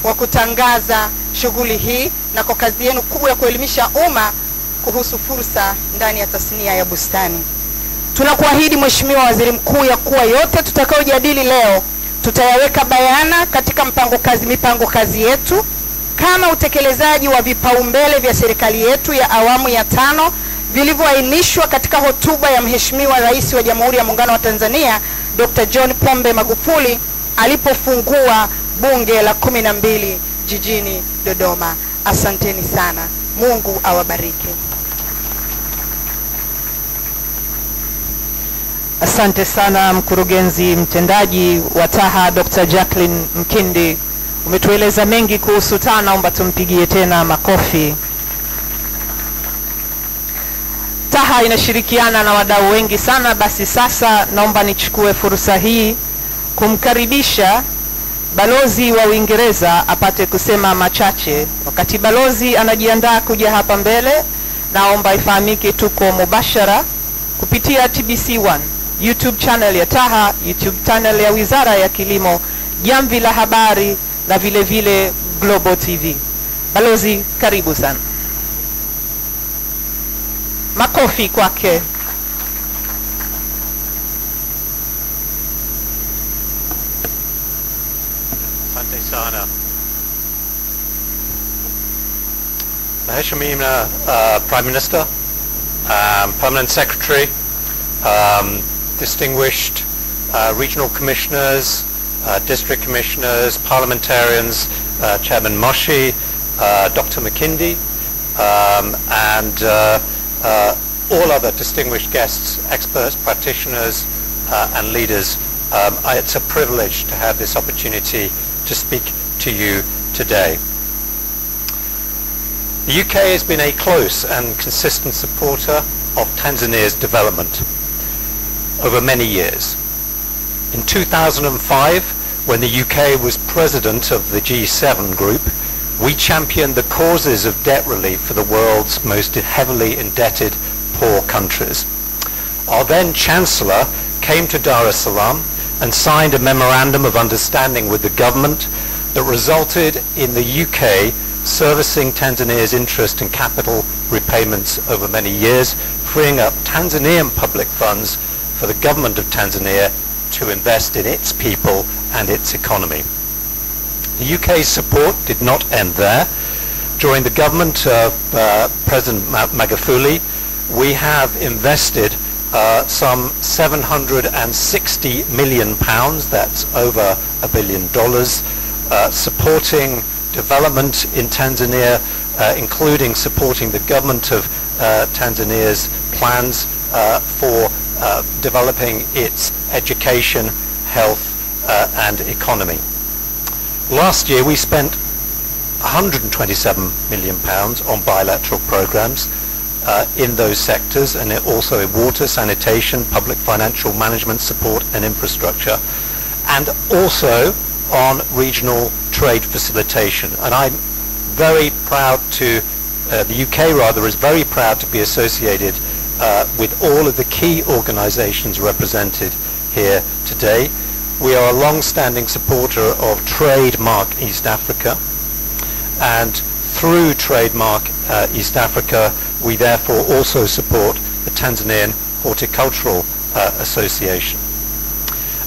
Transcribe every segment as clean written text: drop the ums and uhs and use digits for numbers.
wa kutangaza shughuli hii na kwa kazi yenu kubwa ya kuelimisha umma kuhusu fursa ndani ya tasnia ya bustani. Tunakuahidi Mheshimiwa Waziri Mkuu ya kuwa yote tutakayojadili leo tutayaweka bayana katika mipango kazi yetu kama utekelezaji wa vipaumbele vya serikali yetu ya awamu ya 5 vilivyoainishwa katika hotuba ya Mheshimiwa Rais wa Jamhuri ya Muungano wa Tanzania Dr. John Pombe Magufuli alipofungua bunge la 12 jijini Dodoma. Asanteni sana. Mungu awabariki. Asante sana mkurugenzi mtendaji wa TAHA Dr. Jacqueline Mkindi. Umetueleza mengi kuhusu TAHA, naomba tumpigie tena makofi. TAHA inashirikiana na wadau wengi sana, basi sasa naomba nichukue fursa hii kumkaribisha balozi wa Uingereza apate kusema machache. Wakati balozi anajiandaa kuja hapa mbele, naomba ifahamike tuko mubashara kupitia TBC1, YouTube channel ya TAHA, YouTube channel ya Wizara ya Kilimo, Jamvi la Habari na vile vile Global TV. Balozi, karibu sana. Makofi kwake. Asante sana. Mheshimiwa Prime Minister, Permanent Secretary, distinguished regional commissioners, district commissioners, parliamentarians, Chairman Moshi, Dr. McKindy, and all other distinguished guests, experts, practitioners, and leaders. It's a privilege to have this opportunity to speak to you today. The UK has been a close and consistent supporter of Tanzania's development over many years. In 2005, when the UK was president of the G7 group, we championed the causes of debt relief for the world's most heavily indebted poor countries. Our then Chancellor came to Dar es Salaam and signed a memorandum of understanding with the government that resulted in the UK servicing Tanzania's interest and capital repayments over many years, freeing up Tanzanian public funds for the government of Tanzania to invest in its people and its economy. The UK's support did not end there. During the government of President Magufuli, we have invested some £760 million, that's over $1 billion, supporting development in Tanzania, including supporting the government of Tanzania's plans for developing its education, health, and economy. Last year we spent £127 million on bilateral programs in those sectors, and also in water, sanitation, public financial management support and infrastructure, and also on regional trade facilitation. And I'm very proud to, the UK rather, is very proud to be associated with all of the key organizations represented here today. We are a long-standing supporter of Trademark East Africa, and through Trademark East Africa we therefore also support the Tanzanian Horticultural Association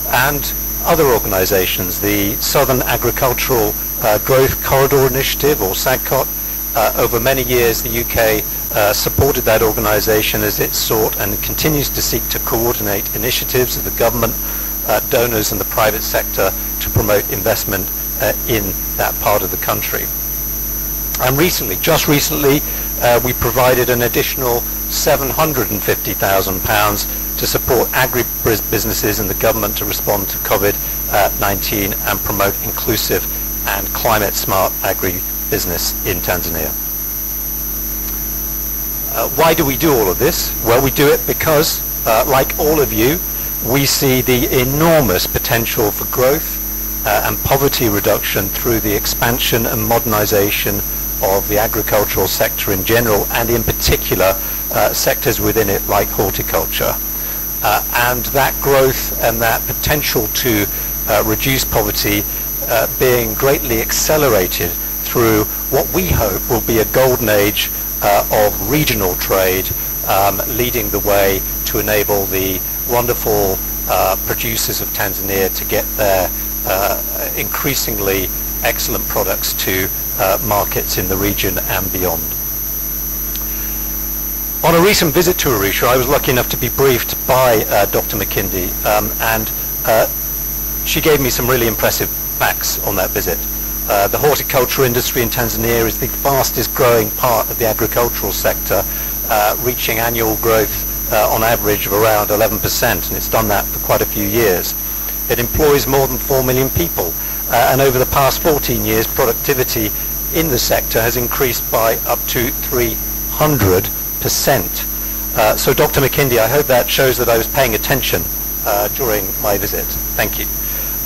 and other organizations. The Southern Agricultural Growth Corridor Initiative, or SAGCOT, over many years the UK supported that organization as it sought and continues to seek to coordinate initiatives of the government, donors and the private sector to promote investment in that part of the country. And recently, just recently, we provided an additional £750,000 to support agri-businesses in the government to respond to COVID-19 and promote inclusive and climate-smart agri-business in Tanzania. Why do we do all of this? Well, we do it because, like all of you, we see the enormous potential for growth and poverty reduction through the expansion and modernization of the agricultural sector in general, and in particular sectors within it like horticulture. And that growth and that potential to reduce poverty being greatly accelerated through what we hope will be a golden age of regional trade, leading the way to enable the wonderful producers of Tanzania to get their increasingly excellent products to markets in the region and beyond. On a recent visit to Arusha, I was lucky enough to be briefed by Dr. McKindy, and she gave me some really impressive facts on that visit. The horticulture industry in Tanzania is the fastest growing part of the agricultural sector, reaching annual growth on average of around 11%, and it's done that for quite a few years. It employs more than 4 million people, and over the past 14 years, productivity in the sector has increased by up to 300%. So Dr. McKindy, I hope that shows that I was paying attention during my visit. Thank you.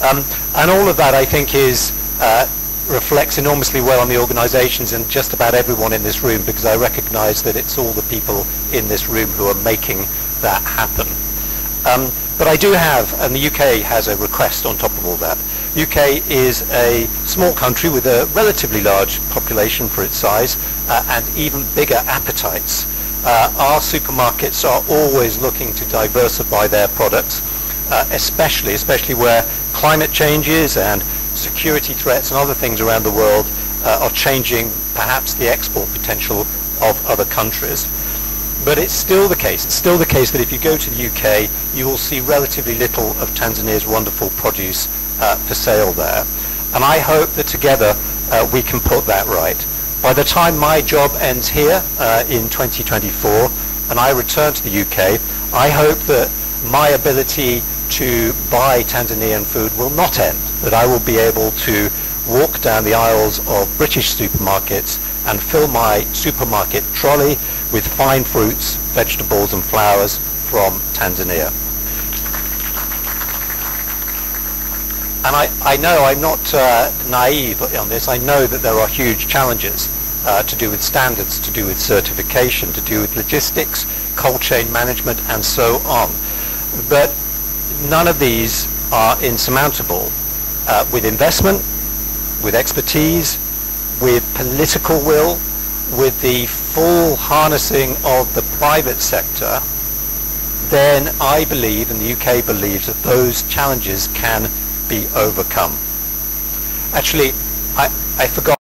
And all of that, I think, reflects enormously well on the organizations and just about everyone in this room, because I recognize that it's all the people in this room who are making that happen. But I do have, and the UK has a request on top of all that. UK is a small country with a relatively large population for its size, and even bigger appetites. Our supermarkets are always looking to diversify their products, especially where climate changes and security threats and other things around the world are changing perhaps the export potential of other countries. But it's still the case that if you go to the UK, you will see relatively little of Tanzania's wonderful produce for sale there. And I hope that together we can put that right. By the time my job ends here in 2024 and I return to the UK, I hope that my ability to buy Tanzanian food will not end, that I will be able to walk down the aisles of British supermarkets and fill my supermarket trolley with fine fruits, vegetables and flowers from Tanzania. And I know I'm not naive on this. I know that there are huge challenges to do with standards, to do with certification, to do with logistics, cold chain management and so on. But none of these are insurmountable with investment, with expertise, with political will, with the full harnessing of the private sector. Then I believe, and the UK believes, that those challenges can be overcome. Actually, I forgot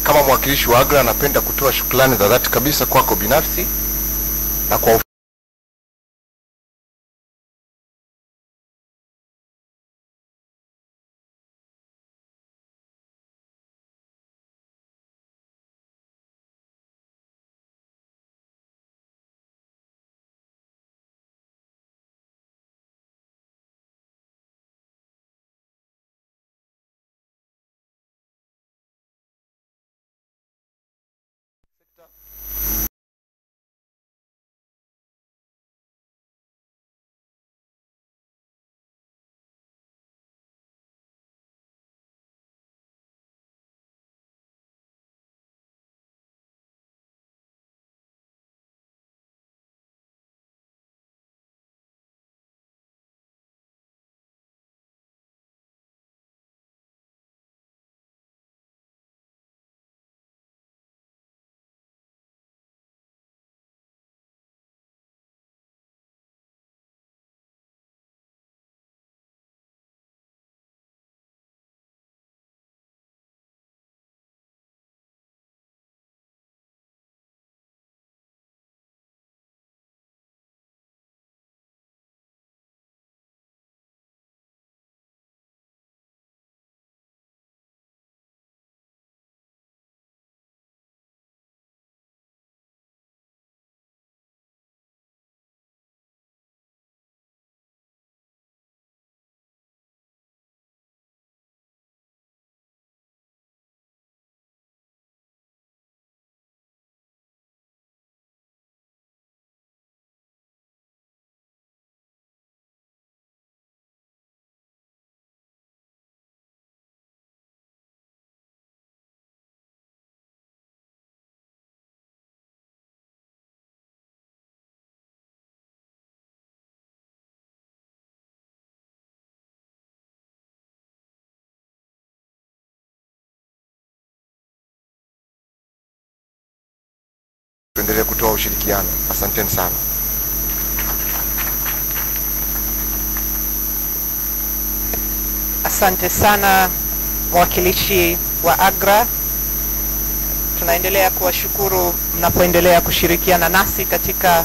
Kama mwakilishi wa AGRA napenda kutoa shukrani za dhati kabisa kwako binafsi na kwa tuendelee kutoa ushirikiano. Asanteni sana. Asante sana mwakilishi wa AGRA. Tunaendelea kuwashukuru mnapoendelea kushirikiana nasi katika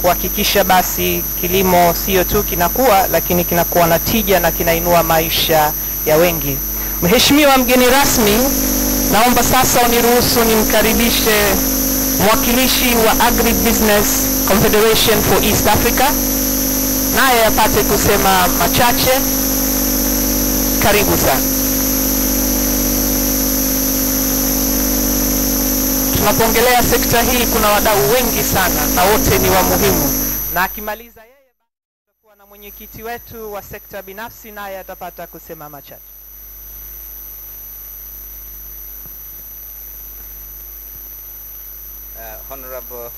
kuhakikisha basi kilimo sio tu kinakuwa, lakini kinakuwa na tija na kinainua maisha ya wengi. Mheshimiwa mgeni rasmi, naomba sasa uniruhusu nimkaribishe mwakilishi wa Agribusiness Confederation for East Africa, naye apate kusema machache. Karibu sana. Tunapoongelea sekta hii kuna wadau wengi sana na wote ni wa muhimu, na akimaliza yeye tutakuwa na mwenyekiti wetu wa sekta binafsi, naye atapata kusema machache. Honorable